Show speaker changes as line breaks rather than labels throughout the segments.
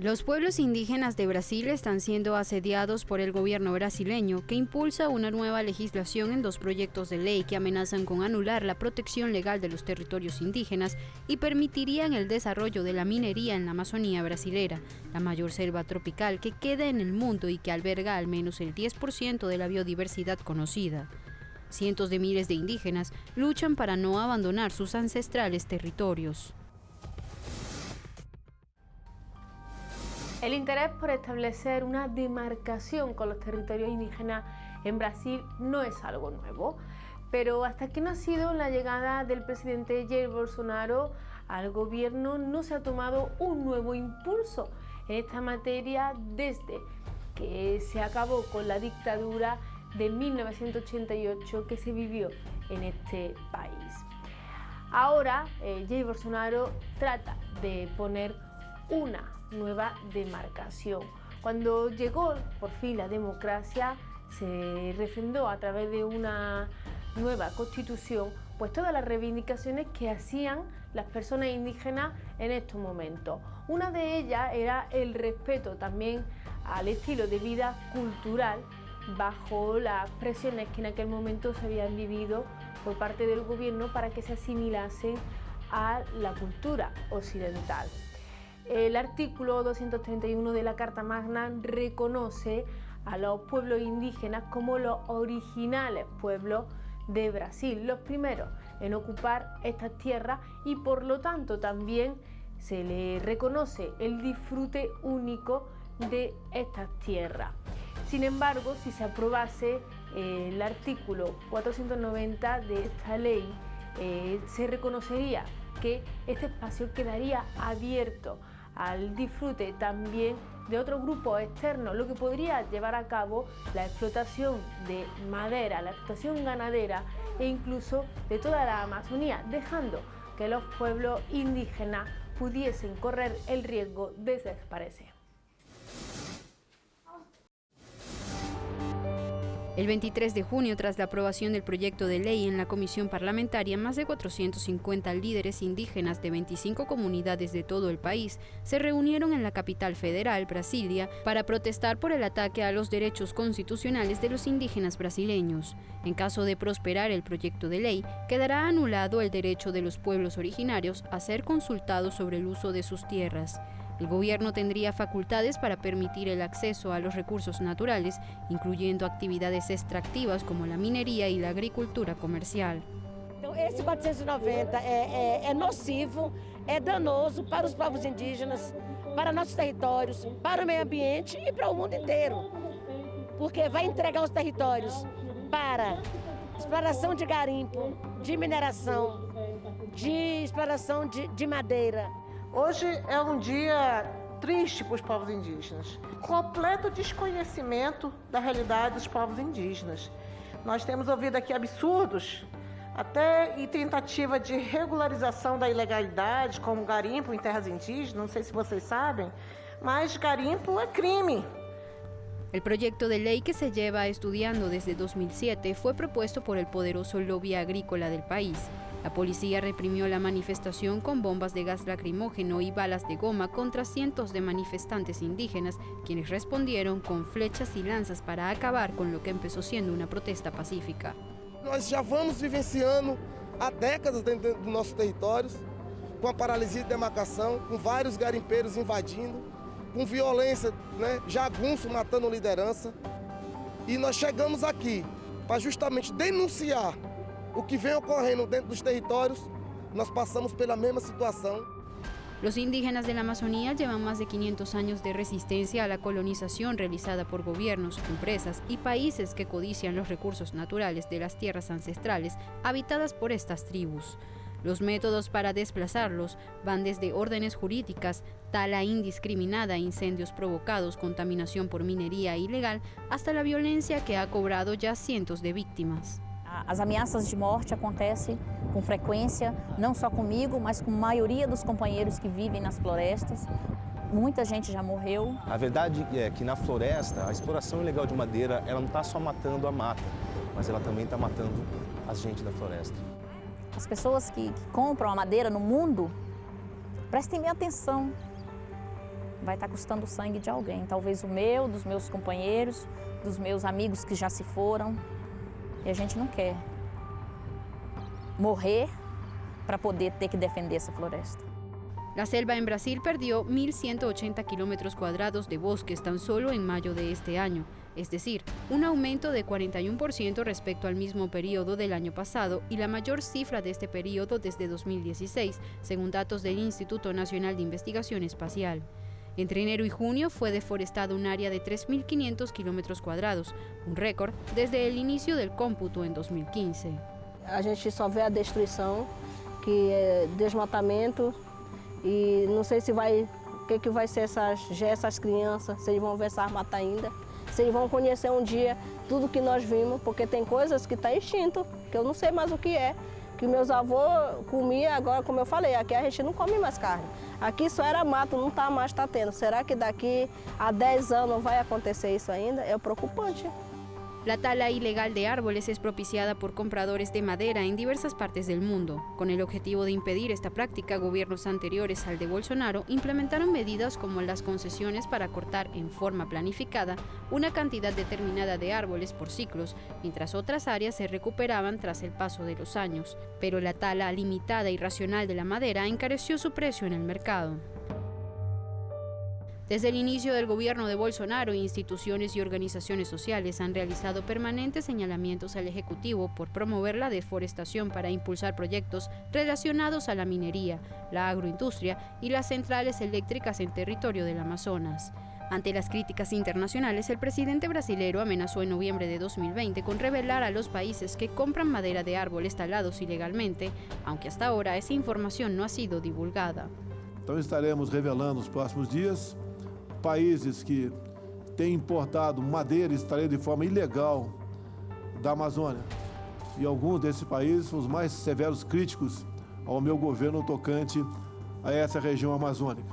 Los pueblos indígenas de Brasil están siendo asediados por el gobierno brasileño, que impulsa una nueva legislación en 2 proyectos de ley que amenazan con anular la protección legal de los territorios indígenas y permitirían el desarrollo de la minería en la Amazonía brasilera, la mayor selva tropical que queda en el mundo y que alberga al menos el 10% de la biodiversidad conocida. Cientos de miles de indígenas luchan para no abandonar sus ancestrales territorios.
El interés por establecer una demarcación con los territorios indígenas en Brasil no es algo nuevo, pero hasta que no ha sido la llegada del presidente Jair Bolsonaro al gobierno no se ha tomado un nuevo impulso en esta materia desde que se acabó con la dictadura de 1988 que se vivió en este país. Ahora Jair Bolsonaro trata de poner una nueva demarcación. Cuando llegó por fin la democracia, se refrendó a través de una nueva constitución pues todas las reivindicaciones que hacían las personas indígenas en estos momentos. Una de ellas era el respeto también al estilo de vida cultural bajo las presiones que en aquel momento se habían vivido por parte del gobierno para que se asimilasen a la cultura occidental. El artículo 231 de la Carta Magna reconoce a los pueblos indígenas como los originales pueblos de Brasil, los primeros en ocupar estas tierras, y por lo tanto también se le reconoce el disfrute único de estas tierras. Sin embargo, si se aprobase el artículo 490 de esta ley, se reconocería que este espacio quedaría abierto al disfrute también de otros grupos externos, lo que podría llevar a cabo la explotación de madera, la explotación ganadera e incluso de toda la Amazonía, dejando que los pueblos indígenas pudiesen correr el riesgo de desaparecer.
El 23 de junio, tras la aprobación del proyecto de ley en la comisión parlamentaria, más de 450 líderes indígenas de 25 comunidades de todo el país se reunieron en la capital federal, Brasilia, para protestar por el ataque a los derechos constitucionales de los indígenas brasileños. En caso de prosperar el proyecto de ley, quedará anulado el derecho de los pueblos originarios a ser consultados sobre el uso de sus tierras. El gobierno tendría facultades para permitir el acceso a los recursos naturales, incluyendo actividades extractivas como la minería y la agricultura comercial.
Então, esse 490 é nocivo, é danoso para os povos indígenas, para nossos territórios, para o meio ambiente e para o mundo inteiro, porque vai entregar os territórios para exploração de garimpo, de mineração, de exploração de madeira.
Hoje é um dia triste para os povos indígenas. Completo desconhecimento da realidade dos povos indígenas. Nós temos ouvido aqui absurdos, até em tentativa de regularização da ilegalidade, como garimpo em terras indígenas, não sei se vocês sabem, mas garimpo é crime.
El proyecto de ley, que se lleva estudiando desde 2007, fue propuesto por el poderoso lobby agrícola del país. La policía reprimió la manifestación con bombas de gas lacrimógeno y balas de goma contra cientos de manifestantes indígenas, quienes respondieron con flechas y lanzas para acabar con lo que empezó siendo una protesta pacífica.
Nós já vamos vivenciando há décadas dentro dos nossos territórios, com a paralisia de demarcação, com vários garimpeiros invadindo, com violência, jagunço matando liderança. E nós chegamos aqui para justamente denunciar o que vem ocorrendo dentro dos territorios. Nós passamos pela mesma situación.
Los indígenas de la Amazonía llevan más de 500 años de resistencia a la colonización realizada por gobiernos, empresas y países que codician los recursos naturales de las tierras ancestrales habitadas por estas tribus. Los métodos para desplazarlos van desde órdenes jurídicas, tala indiscriminada, incendios provocados, contaminación por minería ilegal, hasta la violencia que ha cobrado ya cientos de víctimas.
As ameaças de morte acontecem com frequência, não só comigo, mas com a maioria dos companheiros que vivem nas florestas. Muita gente já morreu.
A verdade é que na floresta, a exploração ilegal de madeira, ela não está só matando a mata, mas ela também está matando a gente da floresta.
As pessoas que compram a madeira no mundo, prestem bem atenção. vai estar custando o sangue de alguém. Talvez o meu, dos meus companheiros, dos meus amigos que já se foram. E a gente não quer morrer para poder ter que defender esa floresta.
La selva en Brasil perdió 1.180 kilómetros cuadrados de bosques tan solo en mayo de este año, es decir, un aumento de 41% respecto al mismo periodo del año pasado y la mayor cifra de este periodo desde 2016, según datos del Instituto Nacional de Investigación Espacial. Entre enero y junio fue deforestado un área de 3.500 kilómetros cuadrados, un récord desde el inicio del cómputo en 2015.
A gente só vê a destruição, que é desmatamento, e não sei se vai, o que vai ser essas crianças, se eles vão ver essa mata ainda, se eles vão conhecer um dia tudo que nós vimos, porque tem coisas que estão extinto, que eu não sei mais o que é, que meus avós comiam, agora como eu falei, aqui a gente não come mais carne. Aqui só era mato, não está mais, está tendo. Será que daqui a 10 anos vai acontecer isso ainda? É preocupante.
La tala ilegal de árboles es propiciada por compradores de madera en diversas partes del mundo. Con el objetivo de impedir esta práctica, gobiernos anteriores al de Bolsonaro implementaron medidas como las concesiones para cortar en forma planificada una cantidad determinada de árboles por ciclos, mientras otras áreas se recuperaban tras el paso de los años. Pero la tala limitada y racional de la madera encareció su precio en el mercado. Desde el inicio del gobierno de Bolsonaro, instituciones y organizaciones sociales han realizado permanentes señalamientos al Ejecutivo por promover la deforestación para impulsar proyectos relacionados a la minería, la agroindustria y las centrales eléctricas en territorio del Amazonas. Ante las críticas internacionales, el presidente brasilero amenazó en noviembre de 2020 con revelar a los países que compran madera de árboles talados ilegalmente, aunque hasta ahora esa información no ha sido divulgada.
Entonces estaremos revelando nos próximos días países que têm importado madeira extraída de forma ilegal da Amazônia. E alguns desses países são os mais severos críticos ao meu governo tocante a essa região amazônica.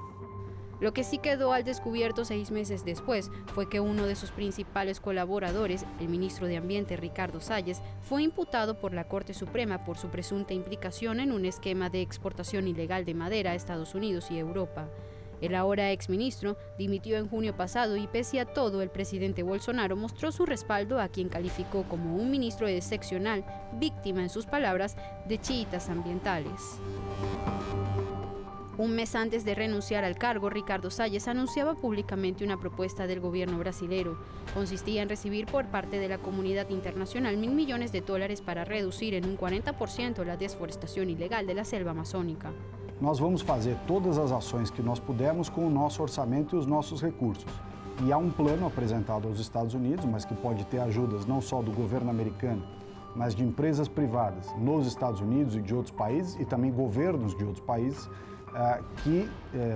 Lo que sí quedó al descubierto 6 meses después fue que uno de sus principales colaboradores, el ministro de Ambiente Ricardo Salles, fue imputado por la Corte Suprema por su presunta implicación en un esquema de exportación ilegal de madera a Estados Unidos y Europa. El ahora exministro dimitió en junio pasado y pese a todo el presidente Bolsonaro mostró su respaldo a quien calificó como un ministro excepcional, víctima en sus palabras de chiitas ambientales. Un mes antes de renunciar al cargo, Ricardo Salles anunciaba públicamente una propuesta del gobierno brasilero. Consistía en recibir por parte de la comunidad internacional $1.000 millones para reducir en un 40% la desforestación ilegal de la selva amazónica.
Nós vamos fazer todas as ações que nós pudermos com o nosso orçamento e os nossos recursos. E há um plano apresentado aos Estados Unidos, mas que pode ter ajudas não só do governo americano, mas de empresas privadas nos Estados Unidos e de outros países, e também governos de outros países, que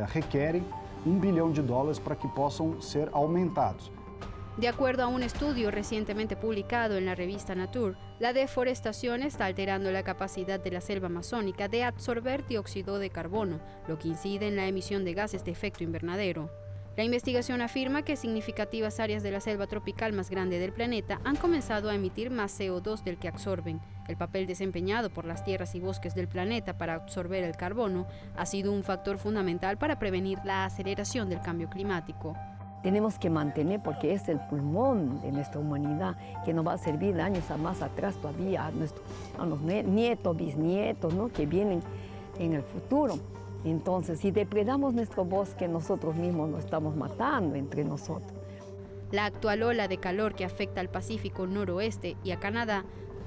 requerem $1 bilhão para que possam ser aumentados.
De acuerdo a un estudio recientemente publicado en la revista Nature, la deforestación está alterando la capacidad de la selva amazónica de absorber dióxido de carbono, lo que incide en la emisión de gases de efecto invernadero. La investigación afirma que significativas áreas de la selva tropical más grande del planeta han comenzado a emitir más CO2 del que absorben. El papel desempeñado por las tierras y bosques del planeta para absorber el carbono ha sido un factor fundamental para prevenir la aceleración del cambio climático.
Tenemos que mantener, porque es el pulmón de nuestra humanidad, que nos va a servir años más atrás todavía, a los nietos, bisnietos, ¿no?, que vienen en el futuro. Entonces, si depredamos nuestro bosque, nosotros mismos nos estamos matando entre nosotros.
La actual ola de calor que afecta al Pacífico noroeste y a Canadá,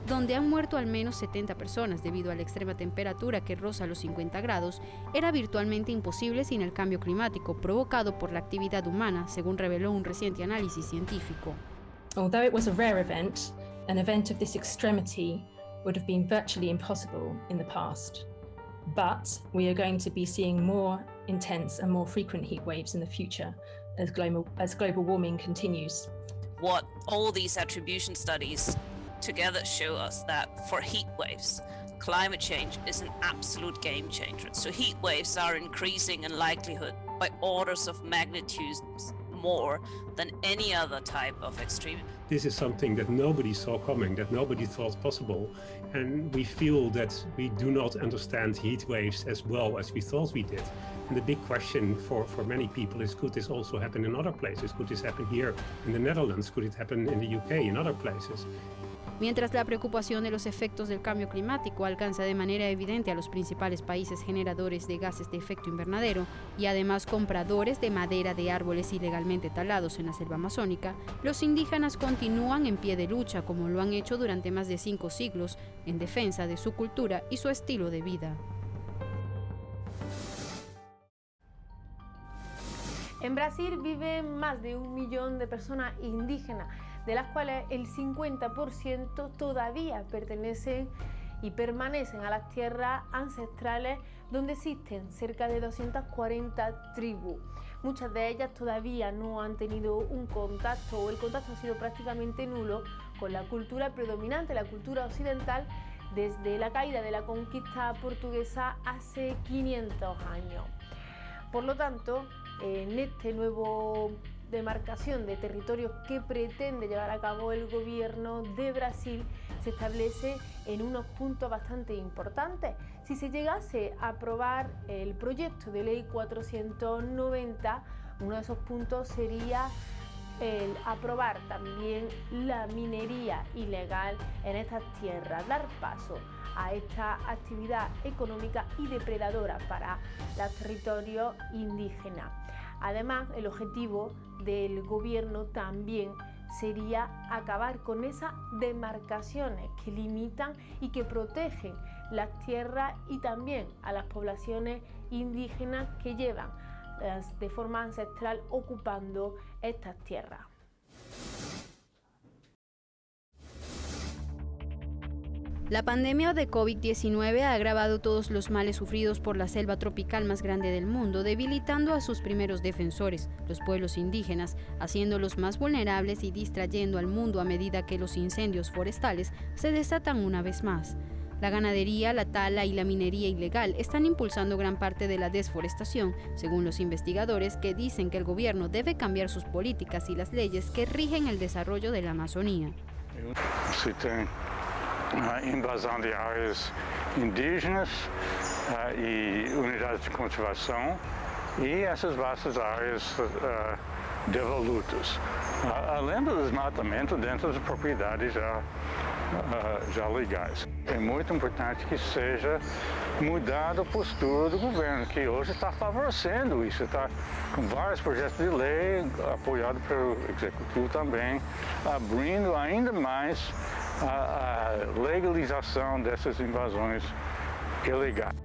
donde han muerto al menos 70 personas debido a la extrema temperatura que roza los 50 grados, era virtualmente imposible sin el cambio climático provocado por la actividad humana, según reveló un reciente análisis científico.
Although it was a rare event, an event of this extremity would have been virtually impossible in the past. But we are going to be seeing more intense and more frequent heat waves in the future as global warming continues.
What all these attribution studies together show us that for heat waves, climate change is an absolute game changer. So heat waves are increasing in likelihood by orders of magnitude more than any other type of extreme.
This is something that nobody saw coming, that nobody thought possible. And we feel that we do not understand heat waves as well as we thought we did. And the big question for many people is, could this also happen in other places? Could this happen here in the Netherlands? Could it happen in the UK, in other places?
Mientras la preocupación de los efectos del cambio climático alcanza de manera evidente a los principales países generadores de gases de efecto invernadero y además compradores de madera de árboles ilegalmente talados en la selva amazónica, los indígenas continúan en pie de lucha como lo han hecho durante más de 5 siglos en defensa de su cultura y su estilo de vida.
En Brasil viven más de 1 millón de personas indígenas, de las cuales el 50% todavía pertenecen y permanecen a las tierras ancestrales donde existen cerca de 240 tribus. Muchas de ellas todavía no han tenido un contacto o el contacto ha sido prácticamente nulo con la cultura predominante, la cultura occidental, desde la caída de la conquista portuguesa hace 500 años. Por lo tanto, en este nuevo demarcación de territorios que pretende llevar a cabo el gobierno de Brasil se establece en unos puntos bastante importantes. Si se llegase a aprobar el proyecto de ley 490, uno de esos puntos sería el aprobar también la minería ilegal en estas tierras, dar paso a esta actividad económica y depredadora para los territorios indígenas. Además, el objetivo del gobierno también sería acabar con esas demarcaciones que limitan y que protegen las tierras y también a las poblaciones indígenas que llevan de forma ancestral ocupando estas tierras.
La pandemia de COVID-19 ha agravado todos los males sufridos por la selva tropical más grande del mundo, debilitando a sus primeros defensores, los pueblos indígenas, haciéndolos más vulnerables y distrayendo al mundo a medida que los incendios forestales se desatan una vez más. La ganadería, la tala y la minería ilegal están impulsando gran parte de la desforestación, según los investigadores que dicen que el gobierno debe cambiar sus políticas y las leyes que rigen el desarrollo de la Amazonía.
Invasão de áreas indígenas e unidades de conservação e essas vastas áreas devolutas, além do desmatamento dentro das propriedades já legais. É muito importante que seja mudada a postura do governo, que hoje está favorecendo isso, está com vários projetos de lei, apoiado pelo Executivo também, abrindo ainda mais a legalización de esas invasiones ilegales.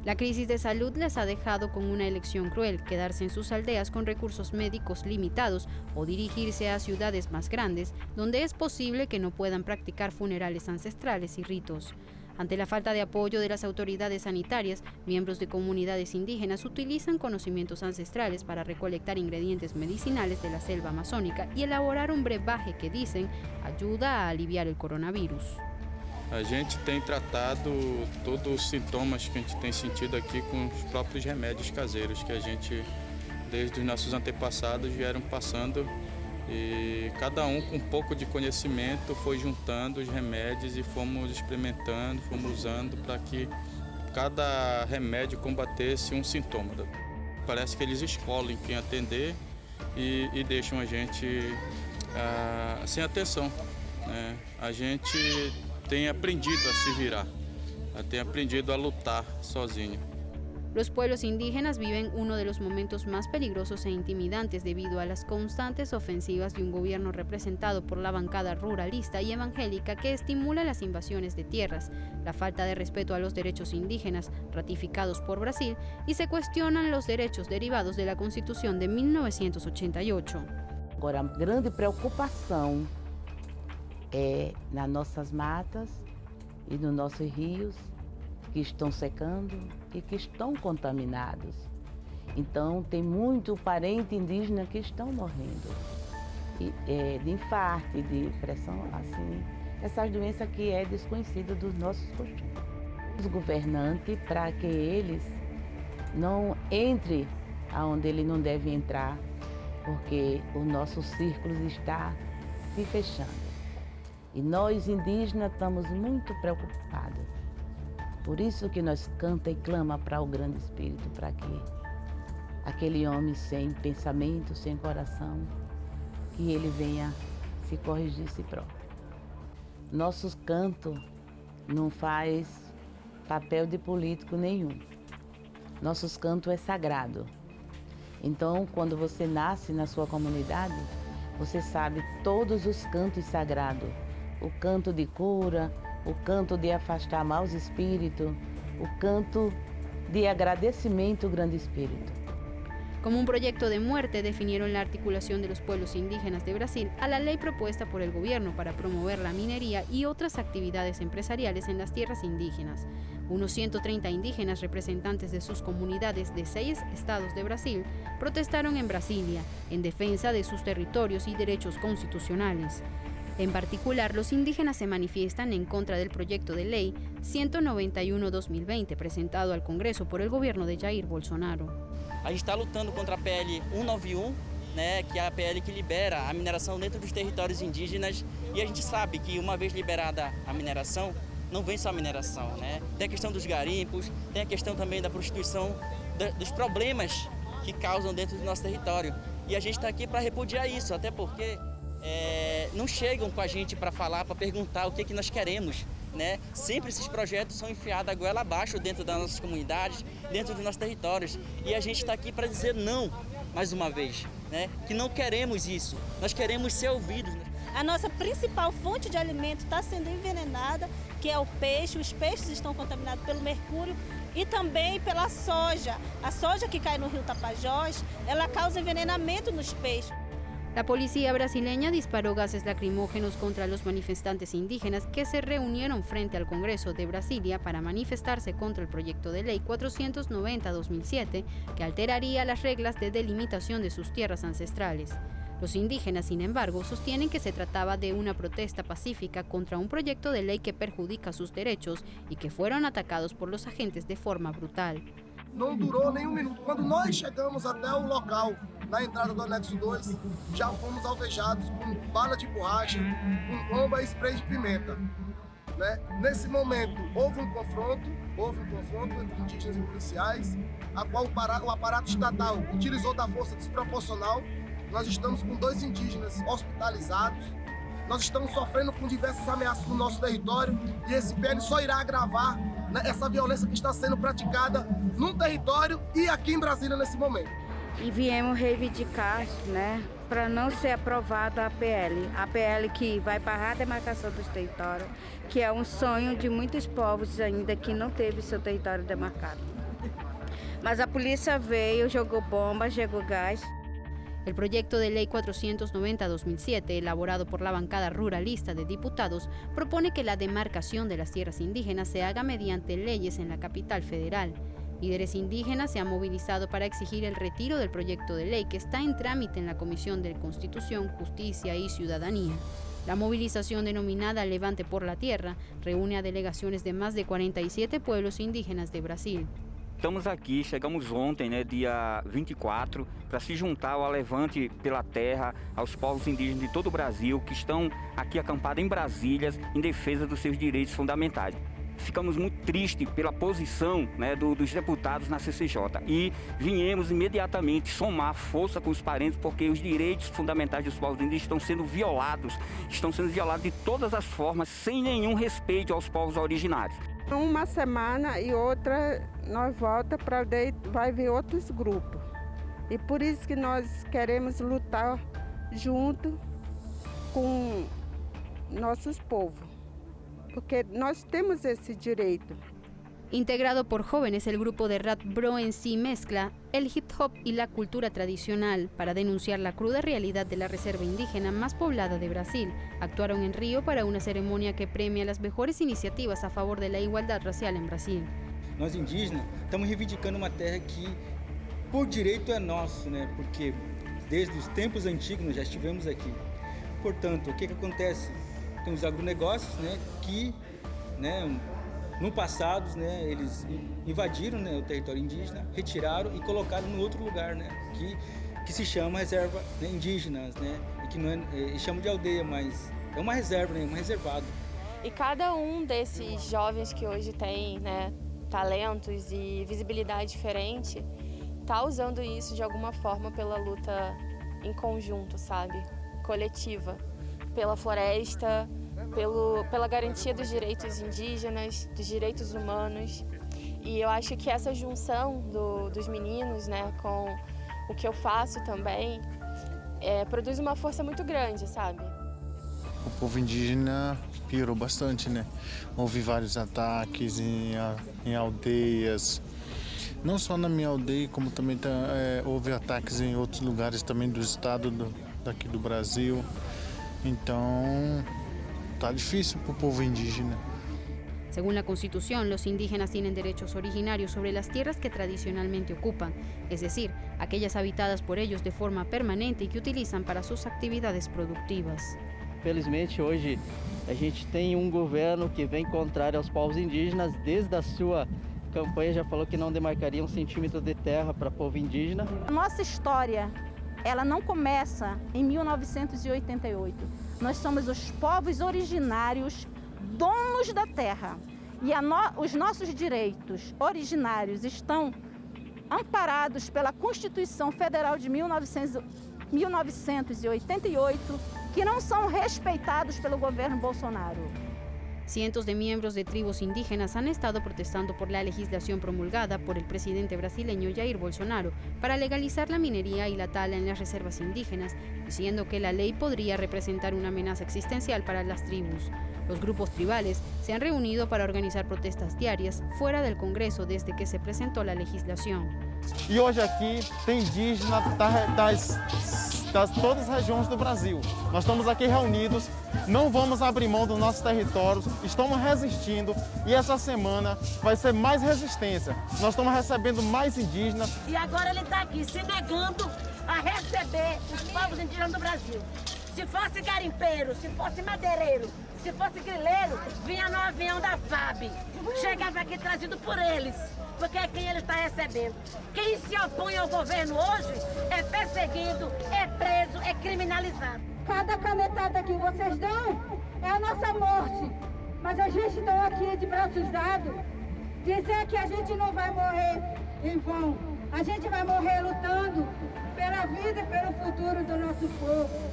La crisis de salud les ha dejado con una elección cruel: quedarse en sus aldeas con recursos médicos limitados o dirigirse a ciudades más grandes, donde es posible que no puedan practicar funerales ancestrales y ritos. Ante la falta de apoyo de las autoridades sanitarias, miembros de comunidades indígenas utilizan conocimientos ancestrales para recolectar ingredientes medicinales de la selva amazónica y elaborar un brebaje que dicen ayuda a aliviar el coronavirus.
A gente tem tratado todos os sintomas que a gente tem sentido aqui com os próprios remédios caseiros que a gente, desde os nossos antepassados, vieram passando. E cada com um pouco de conhecimento foi juntando os remédios e fomos experimentando, fomos usando para que cada remédio combatesse um sintoma. Parece que eles escolhem quem atender e deixam a gente sem atenção, né? A gente tem aprendido a se virar, tem aprendido a lutar sozinho.
Los pueblos indígenas viven uno de los momentos más peligrosos e intimidantes debido a las constantes ofensivas de un gobierno representado por la bancada ruralista y evangélica que estimula las invasiones de tierras, la falta de respeto a los derechos indígenas ratificados por Brasil y se cuestionan los derechos derivados de la Constitución de 1988.
Agora, a grande preocupação é nas nossas matas e nos nossos rios, que estão secando e que estão contaminados. Então, tem muito parente indígena que estão morrendo de infarto, de pressão, assim, essas doenças que é desconhecida dos nossos costumes. Os governantes, para que eles não entrem aonde eles não devem entrar, porque o nosso círculo está se fechando. E nós, indígenas, estamos muito preocupados. Por isso que nós canta e clama para o Grande Espírito, para que aquele homem sem pensamento, sem coração, que ele venha se corrigir si próprio. Nossos cantos não faz papel de político nenhum. Nossos cantos é sagrado. Então, quando você nasce na sua comunidade, você sabe todos os cantos sagrados. O canto de cura, o canto de afastar maus espíritus, o canto de agradecimiento, Grande Espíritu.
Como un proyecto de muerte, definieron la articulación de los pueblos indígenas de Brasil a la ley propuesta por el gobierno para promover la minería y otras actividades empresariales en las tierras indígenas. Unos 130 indígenas representantes de sus comunidades de 6 estados de Brasil protestaron en Brasilia en defensa de sus territorios y derechos constitucionales. En particular, los indígenas se manifiestan en contra del proyecto de ley 191/2020 presentado al Congreso por el gobierno de Jair Bolsonaro.
A gente está lutando contra a PL 191, né, que é a PL que libera a mineração dentro dos territórios indígenas, e a gente sabe que uma vez liberada a mineração, não vem só a mineração, né? Tem a questão dos garimpos, tem a questão também da prostituição, dos problemas que causam dentro do nosso território. E a gente está aqui para repudiar isso, até porque não chegam com a gente para falar, para perguntar o que nós queremos, né? Sempre esses projetos são enfiados a goela abaixo dentro das nossas comunidades, dentro dos nossos territórios. E a gente está aqui para dizer não, mais uma vez, né? Que não queremos isso, nós queremos ser ouvidos.
A nossa principal fonte de alimento está sendo envenenada, que é o peixe. Os peixes estão contaminados pelo mercúrio e também pela soja. A soja que cai no rio Tapajós, ela causa envenenamento nos peixes.
La policía brasileña disparó gases lacrimógenos contra los manifestantes indígenas que se reunieron frente al Congreso de Brasilia para manifestarse contra el proyecto de ley 490/2007 que alteraría las reglas de delimitación de sus tierras ancestrales. Los indígenas, sin embargo, sostienen que se trataba de una protesta pacífica contra un proyecto de ley que perjudica sus derechos y que fueron atacados por los agentes de forma brutal.
Não durou nem um minuto. Quando nós chegamos até o local, na entrada do anexo 2, já fomos alvejados com bala de borracha, com bomba e spray de pimenta. Né? Nesse momento, houve um confronto entre indígenas e policiais, a qual o aparato estatal utilizou da força desproporcional. Nós estamos com 2 indígenas hospitalizados, nós estamos sofrendo com diversas ameaças no nosso território e esse PL só irá agravar, né, essa violência que está sendo praticada no território e aqui em Brasília nesse momento.
E viemos reivindicar, né, para não ser aprovada a PL que vai barrar a demarcação dos territórios, que é um sonho de muitos povos ainda que não teve seu território demarcado. Mas a polícia veio, jogou bomba, jogou gás.
El proyecto de ley 490/2007, elaborado por la bancada ruralista de diputados, propone que la demarcación de las tierras indígenas se haga mediante leyes en la capital federal. Líderes indígenas se han movilizado para exigir el retiro del proyecto de ley que está en trámite en la Comisión de Constitución, Justicia y Ciudadanía. La movilización denominada Levante por la Tierra reúne a delegaciones de más de 47 pueblos indígenas de Brasil.
Estamos aqui, chegamos ontem, né, dia 24, para se juntar ao Levante pela Terra, aos povos indígenas de todo o Brasil que estão aqui acampados em Brasília em defesa dos seus direitos fundamentais. Ficamos muito tristes pela posição, né, dos deputados na CCJ e viemos imediatamente somar força com os parentes porque os direitos fundamentais dos povos indígenas estão sendo violados de todas as formas, sem nenhum respeito aos povos originários.
Uma semana e outra nós volta para vai ver outros grupos. E por isso que nós queremos lutar junto com nossos povos, porque nós temos esse direito.
Integrado por jóvenes, el grupo de rap Bro en sí mezcla el hip hop y la cultura tradicional para denunciar la cruda realidad de la reserva indígena más poblada de Brasil. Actuaron en Río para una ceremonia que premia las mejores iniciativas a favor de la igualdad racial en Brasil.
Nós indígenas estamos reivindicando uma terra que por direito é nosso, né? Porque desde os tempos antigos nós já estivemos aqui. Portanto, o que acontece? Tem os agronegócios, né, que, né, no passado, né, eles invadiram, né, o território indígena, retiraram e colocaram no outro lugar, né, que que se chama reserva, né, indígenas, né? E que não é, eles chamam de aldeia, mas é uma reserva, né, um reservado.
E cada um desses jovens que hoje tem, né, talentos e visibilidade diferente, tá usando isso de alguma forma pela luta em conjunto, sabe? Coletiva, pela floresta, pela garantia dos direitos indígenas, dos direitos humanos. E eu acho que essa junção dos meninos, né, com o que eu faço também, produz uma força muito grande, sabe?
O povo indígena piorou bastante, né? Houve vários ataques em aldeias, não só na minha aldeia, como também houve ataques em outros lugares também do estado daqui do Brasil. Então, tá difícil para o povo indígena.
Según la Constitución, los indígenas tienen derechos originarios sobre las tierras que tradicionalmente ocupan, es decir, aquellas habitadas por ellos de forma permanente y que utilizan para sus actividades productivas.
Felizmente, hoje a gente tem governo que vem contrário aos povos indígenas. Desde a sua campanha já falou que não demarcaria 1 centímetro de terra para povo indígena.
Nossa história, ela não começa em 1988. Nós somos os povos originários, donos da terra. E os nossos direitos originários estão amparados pela Constituição Federal de 1988, que não são respeitados pelo governo Bolsonaro.
Cientos de miembros de tribus indígenas han estado protestando por la legislación promulgada por el presidente brasileño Jair Bolsonaro para legalizar la minería y la tala en las reservas indígenas, diciendo que la ley podría representar una amenaza existencial para las tribus. Los grupos tribales se han reunido para organizar protestas diarias fuera del Congreso desde que se presentó la legislación.
E hoje aqui tem indígena das todas as regiões do Brasil. Nós estamos aqui reunidos, não vamos abrir mão dos nossos territórios, estamos resistindo e essa semana vai ser mais resistência. Nós estamos recebendo mais indígenas.
E agora ele está aqui se negando a receber os povos indígenas do Brasil. Se fosse garimpeiro, se fosse madeireiro, se fosse grileiro, vinha no avião da FAB. Chegava aqui trazido por eles, porque é quem ele está recebendo. Quem se opõe ao governo hoje é perseguido, é preso, é criminalizado.
Cada canetada que vocês dão é a nossa morte. Mas a gente está aqui de braços dados, dizer que a gente não vai morrer em vão. A gente vai morrer lutando pela vida e pelo futuro do nosso povo.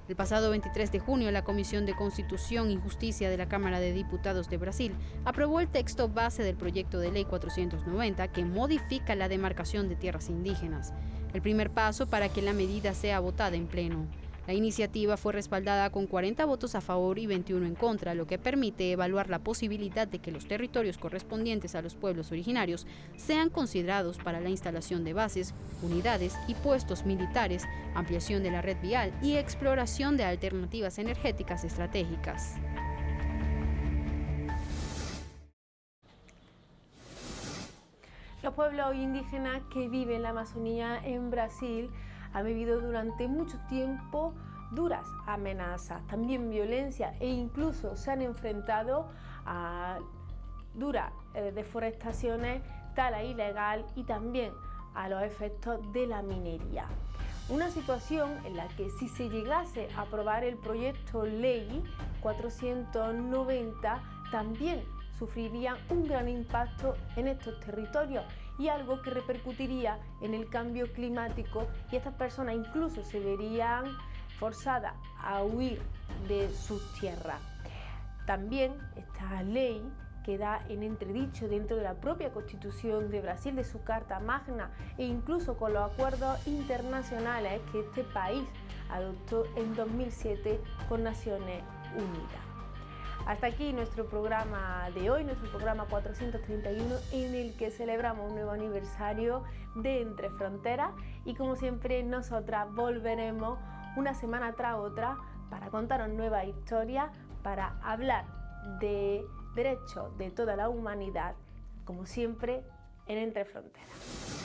El pasado 23 de junio, la Comisión de Constitución y Justicia de la Cámara de Diputados de Brasil aprobó el texto base del proyecto de ley 490 que modifica la demarcación de tierras indígenas, el primer paso para que la medida sea votada en pleno. La iniciativa fue respaldada con 40 votos a favor y 21 en contra, lo que permite evaluar la posibilidad de que los territorios correspondientes a los pueblos originarios sean considerados para la instalación de bases, unidades y puestos militares, ampliación de la red vial y exploración de alternativas energéticas estratégicas.
Los pueblos indígenas que viven en la Amazonía en Brasil han vivido durante mucho tiempo duras amenazas, también violencia e incluso se han enfrentado a duras deforestaciones, tala ilegal y también a los efectos de la minería. Una situación en la que si se llegase a aprobar el proyecto ley 490 también sufrirían un gran impacto en estos territorios y algo que repercutiría en el cambio climático y estas personas incluso se verían forzadas a huir de sus tierras. También esta ley queda en entredicho dentro de la propia Constitución de Brasil, de su Carta Magna e incluso con los acuerdos internacionales que este país adoptó en 2007 con Naciones Unidas. Hasta aquí nuestro programa de hoy, nuestro programa 431, en el que celebramos un nuevo aniversario de Entre Fronteras y como siempre nosotras volveremos una semana tras otra para contaros nuevas historias, para hablar de derechos de toda la humanidad, como siempre en Entre Fronteras.